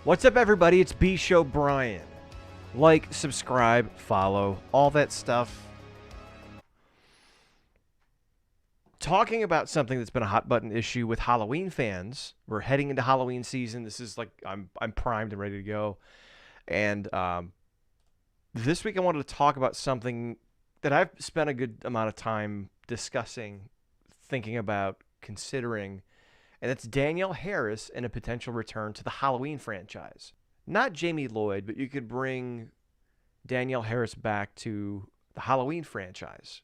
What's up, everybody? It's B Show Brian. Like, subscribe, follow, all that stuff. Talking about something that's been a hot button issue with Halloween fans. We're heading into Halloween season. This is like I'm primed and ready to go. And this week I wanted to talk about something that I've spent a good amount of time discussing, thinking about, considering, and it's Danielle Harris and a potential return to the Halloween franchise. Not Jamie Lloyd, but you could bring Danielle Harris back to the Halloween franchise.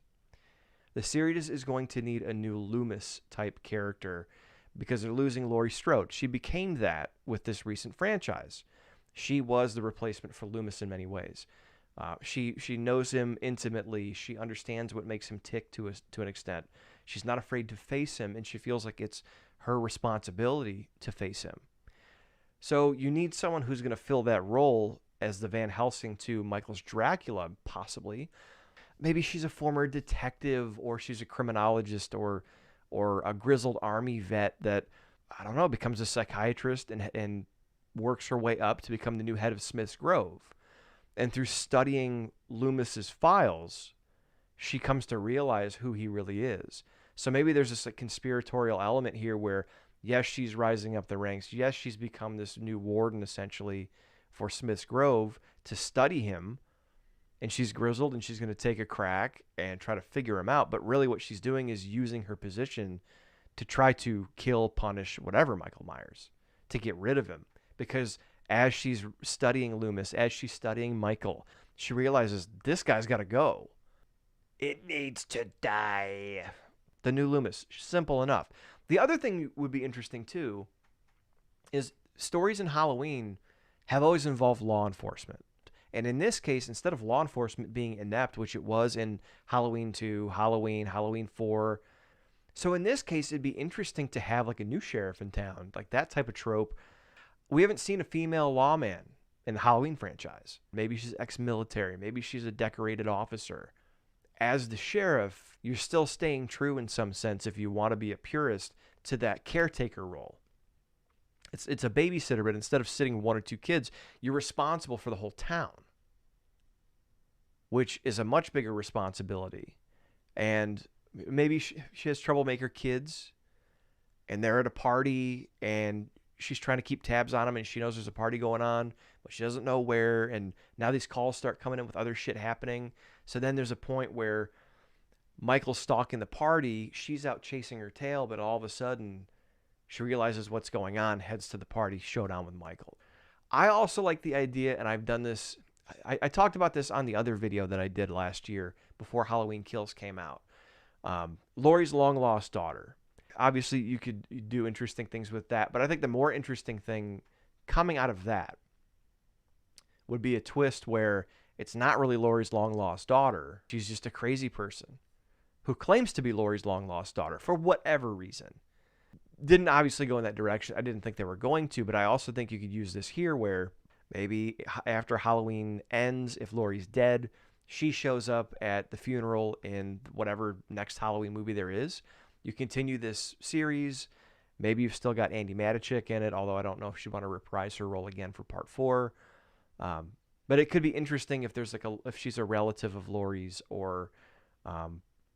The series is going to need a new Loomis type character because they're losing Laurie Strode. She became that with this recent franchise. She was the replacement for Loomis in many ways. She knows him intimately. She understands what makes him tick to an extent. She's not afraid to face him, and she feels like it's her responsibility to face him. So you need someone who's going to fill that role as the Van Helsing to Michael's Dracula, possibly. Maybe she's a former detective, or she's a criminologist, or a grizzled army vet that, I don't know, becomes a psychiatrist and works her way up to become the new head of Smith's Grove. And through studying Loomis's files, she comes to realize who he really is. So maybe there's this conspiratorial element here where, yes, she's rising up the ranks. Yes, she's become this new warden, essentially, for Smith's Grove to study him. And she's grizzled, and she's going to take a crack and try to figure him out. But really what she's doing is using her position to try to kill, punish, whatever Michael Myers, to get rid of him. Because as she's studying Loomis, as she's studying Michael, she realizes this guy's got to go. It needs to die. The new Loomis. Simple enough. The other thing would be interesting, too, is stories in Halloween have always involved law enforcement. And in this case, instead of law enforcement being inept, which it was in Halloween 2, Halloween 4. So in this case, it'd be interesting to have like a new sheriff in town, like that type of trope. We haven't seen a female lawman in the Halloween franchise. Maybe she's ex-military. Maybe she's a decorated officer. As the sheriff, you're still staying true in some sense, if you want to be a purist, to that caretaker role. It's a babysitter, but instead of sitting one or two kids, you're responsible for the whole town, which is a much bigger responsibility. And maybe she has troublemaker kids, and they're at a party, and she's trying to keep tabs on them, and she knows there's a party going on, but she doesn't know where. And now these calls start coming in with other shit happening. So then there's a point where Michael's stalking the party. She's out chasing her tail, but all of a sudden she realizes what's going on, heads to the party, showdown with Michael. I also like the idea, and I've done this. I talked about this on the other video that I did last year before Halloween Kills came out. Laurie's long-lost daughter. Obviously, you could do interesting things with that, but I think the more interesting thing coming out of that would be a twist where it's not really Laurie's long-lost daughter. She's just a crazy person who claims to be Laurie's long-lost daughter for whatever reason. Didn't obviously go in that direction. I didn't think they were going to, but I also think you could use this here where maybe after Halloween ends, if Laurie's dead, she shows up at the funeral in whatever next Halloween movie there is. You continue this series. Maybe you've still got Andi Matichik in it, although I don't know if she'd want to reprise her role again for part 4. But it could be interesting if there's if she's a relative of Laurie's, or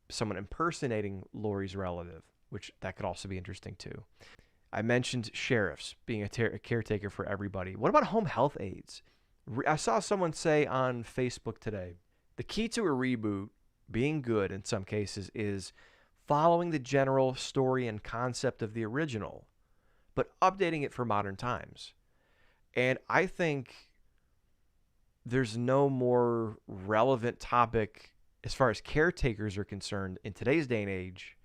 someone impersonating Laurie's relative, which that could also be interesting too. I mentioned sheriffs being a caretaker for everybody. What about home health aides? I saw someone say on Facebook today, the key to a reboot being good in some cases is following the general story and concept of the original, but updating it for modern times. And I think there's no more relevant topic as far as caretakers are concerned in today's day and age,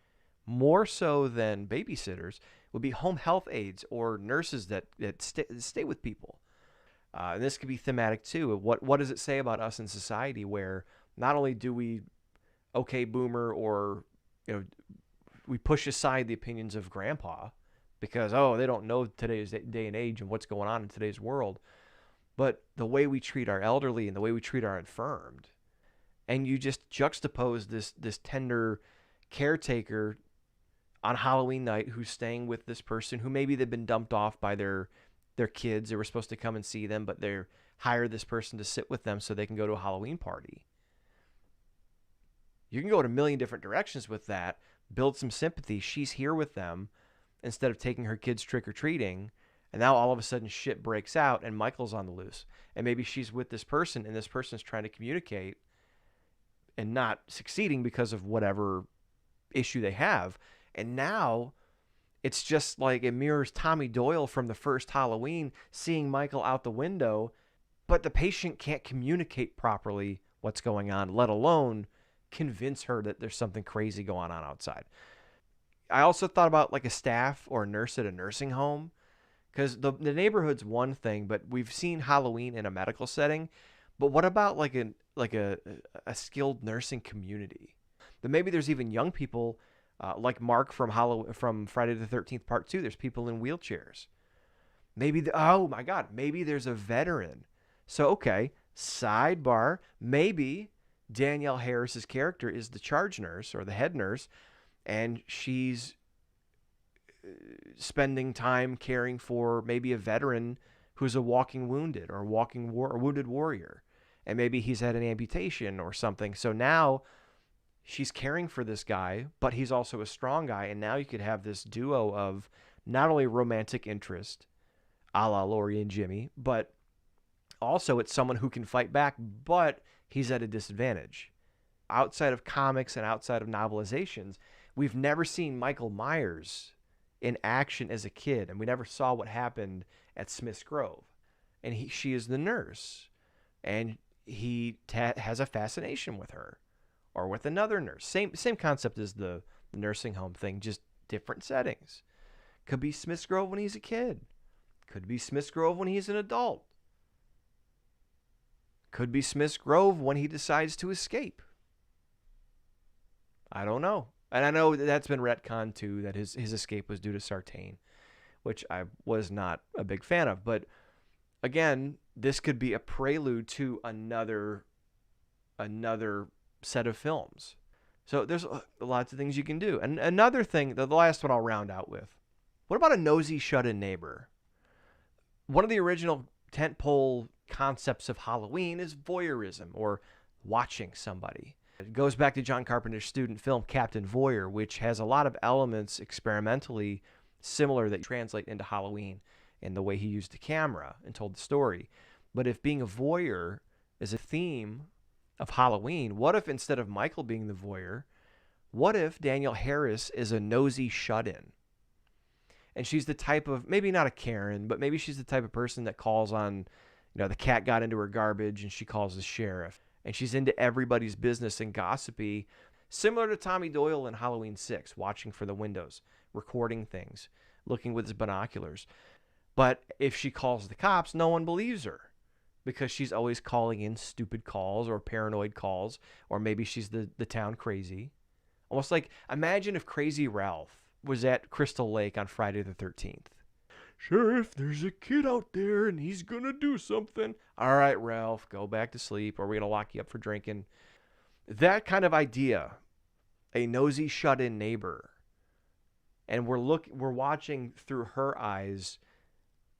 more so than babysitters, would be home health aides or nurses that stay with people. And this could be thematic too. What does it say about us in society where not only do we boomer, or we push aside the opinions of grandpa because they don't know today's day and age and what's going on in today's world, but the way we treat our elderly and the way we treat our infirmed. And you just juxtapose this tender caretaker on Halloween night who's staying with this person who maybe they've been dumped off by their their kids. They were supposed to come and see them, but they hire this person to sit with them so they can go to a Halloween party. You can go in a million different directions with that, build some sympathy. She's here with them instead of taking her kids trick-or-treating, and now all of a sudden shit breaks out and Michael's on the loose. And maybe she's with this person and this person's trying to communicate and not succeeding because of whatever issue they have. And now it's just like it mirrors Tommy Doyle from the first Halloween seeing Michael out the window, but the patient can't communicate properly what's going on, let alone convince her that there's something crazy going on outside. I also thought about like a staff or a nurse at a nursing home, because the neighborhood's one thing, but we've seen Halloween in a medical setting. But what about like a skilled nursing community? Then maybe there's even young people like Mark from Friday the 13th Part 2. There's people in wheelchairs. Maybe oh my God, maybe there's a veteran. So okay, sidebar, maybe Danielle Harris's character is the charge nurse or the head nurse, and she's spending time caring for maybe a veteran who's a walking wounded or wounded warrior, and maybe he's had an amputation or something. So now she's caring for this guy, but he's also a strong guy, and now you could have this duo of not only romantic interest, a la Lori and Jimmy, but also it's someone who can fight back, but he's at a disadvantage. Outside of comics and outside of novelizations, we've never seen Michael Myers in action as a kid, and we never saw what happened at Smith's Grove. And she is the nurse, and he has a fascination with her, or with another nurse. Same concept as the nursing home thing, just different settings. Could be Smith's Grove when he's a kid. Could be Smith's Grove when he's an adult. Could be Smith's Grove when he decides to escape. I don't know. And I know that's been retconned too, that his escape was due to Sartain, which I was not a big fan of. But again, this could be a prelude to another set of films. So there's lots of things you can do. And another thing, the last one I'll round out with. What about a nosy shut-in neighbor? One of the original tentpole concepts of Halloween is voyeurism, or watching somebody. It goes back to John Carpenter's student film Captain Voyeur, which has a lot of elements experimentally similar that translate into Halloween in the way he used the camera and told the story. But if being a voyeur is a theme of Halloween, what if instead of Michael being the voyeur, what if Danielle Harris is a nosy shut-in? And she's the type of, maybe not a Karen, but maybe she's the type of person that calls on, the cat got into her garbage and she calls the sheriff. And she's into everybody's business and gossipy, similar to Tommy Doyle in Halloween 6, watching for the windows, recording things, looking with his binoculars. But if she calls the cops, no one believes her because she's always calling in stupid calls or paranoid calls, or maybe she's the town crazy. Almost like, imagine if Crazy Ralph was at Crystal Lake on Friday the 13th. Sheriff, there's a kid out there and he's going to do something. All right, Ralph, go back to sleep or we're going to lock you up for drinking. That kind of idea, a nosy shut-in neighbor. And we're watching through her eyes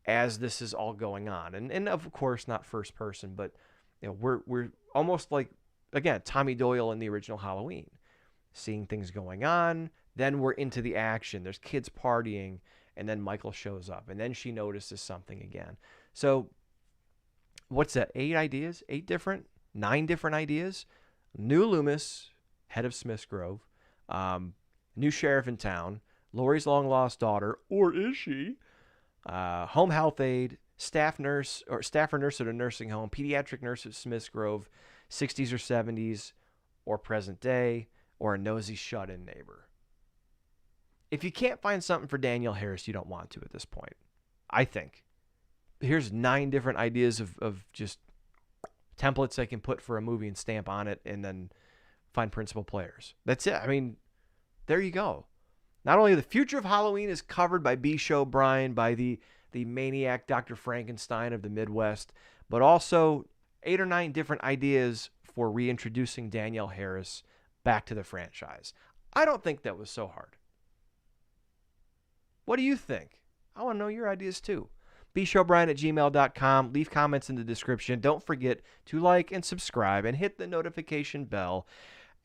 as this is all going on. And of course, not first person, but we're almost like, again, Tommy Doyle in the original Halloween, seeing things going on. Then we're into the action. There's kids partying. And then Michael shows up. And then she notices something again. So what's that? 8 ideas? 9 different ideas? New Loomis, head of Smith's Grove. New sheriff in town. Lori's long-lost daughter. Or is she? Home health aide. Staff nurse or nurse at a nursing home. Pediatric nurse at Smith's Grove. 60s or 70s. Or present day. Or a nosy shut-in neighbor. If you can't find something for Danielle Harris, you don't want to at this point, I think. Here's 9 different ideas of just templates I can put for a movie and stamp on it and then find principal players. That's it. I mean, there you go. Not only the future of Halloween is covered by B. Show Brian, by the maniac Dr. Frankenstein of the Midwest, but also 8 or 9 different ideas for reintroducing Danielle Harris back to the franchise. I don't think that was so hard. What do you think? I want to know your ideas too. bshowbrian@gmail.com. Leave comments in the description. Don't forget to like and subscribe and hit the notification bell.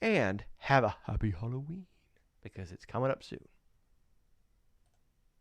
And have a happy Halloween, because it's coming up soon.